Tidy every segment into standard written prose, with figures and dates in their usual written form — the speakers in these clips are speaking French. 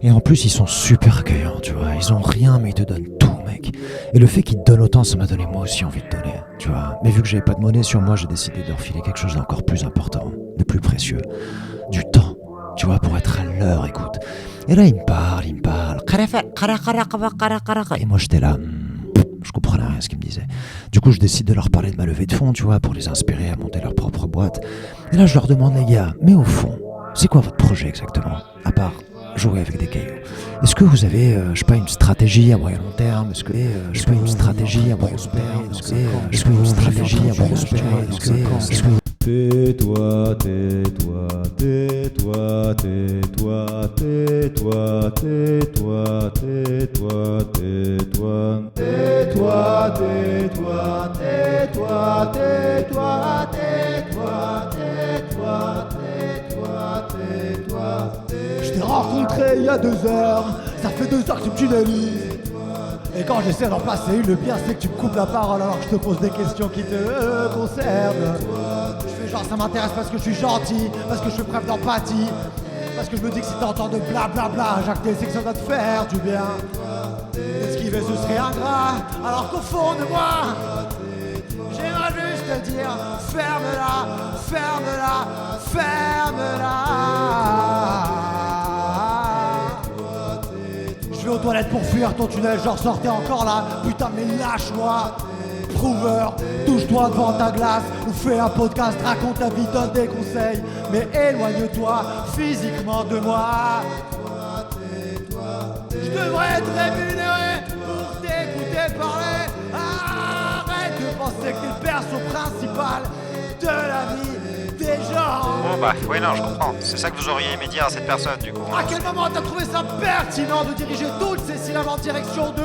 Et en plus, ils sont super accueillants, tu vois. Ils ont rien, mais ils te donnent tout, mec. Et le fait qu'ils te donnent autant, ça m'a donné moi aussi envie de donner, tu vois. Mais vu que j'avais pas de monnaie sur moi, j'ai décidé de leur filer quelque chose d'encore plus important, de plus précieux. Du temps, tu vois, pour être à leur écoute. Et là, il me parle. Et moi, j'étais là, je comprenais rien à ce qu'ils me disaient. Du coup, je décide de leur parler de ma levée de fonds, tu vois, pour les inspirer à monter leur propre boîte. Et là, je leur demande, les gars, mais au fond, c'est quoi votre projet exactement? À part jouer avec des cailloux. Est-ce que vous avez, je sais pas, une stratégie à moyen long terme? Est-ce que, je sais pas, une stratégie à moyen long terme? Est-ce que une stratégie à moyen long terme? Est-ce que Tais-toi, tais-toi, tais-toi, tais-toi, tais-toi, tais-toi, tais-toi, tais-toi, tais-toi, tais-toi, tais-toi, tais-toi, tais-toi, tais-toi, tais-toi, tais-toi. Je t'ai rencontré il y a 2 heures, ça fait 2 heures que tu me tunnelises. Et quand j'essaie d'en passer une, le pire c'est que tu me coupes la parole alors que je te pose des questions qui te concernent. Je fais genre ça m'intéresse parce que je suis gentil, parce que je fais preuve d'empathie, parce que je me dis que si t'entends de blablabla, Jacques c'est que ça va te faire du bien. Esquiver ce serait ingrat, alors qu'au fond de moi, j'aimerais juste te dire, ferme-la, ferme-la, ferme-la. Je vais aux toilettes pour fuir ton tunnel, genre sortez encore là, putain mais lâche-moi. Prouveur, touche-toi devant ta glace, ou fais un podcast, raconte ta vie, donne des conseils, mais éloigne-toi physiquement de moi. Je devrais être rémunéré pour t'écouter parler. Arrête de penser que t'es le perso principal de la vie des gens. Bon bah, ouais non, je comprends. C'est ça que vous auriez aimé dire à cette personne du coup. À quel moment t'as trouvé ça pertinent de diriger toutes ces syllabes en direction de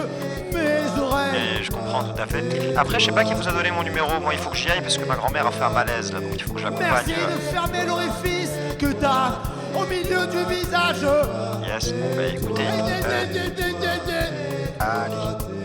mes oreilles? Et je comprends tout à fait. Après, je sais pas qui vous a donné mon numéro. Moi, il faut que j'y aille parce que ma grand-mère a fait un malaise là, donc il faut que je l'accompagne. Merci de fermer l'orifice que t'as au milieu du visage. Yes, bon bah écoutez. Allez.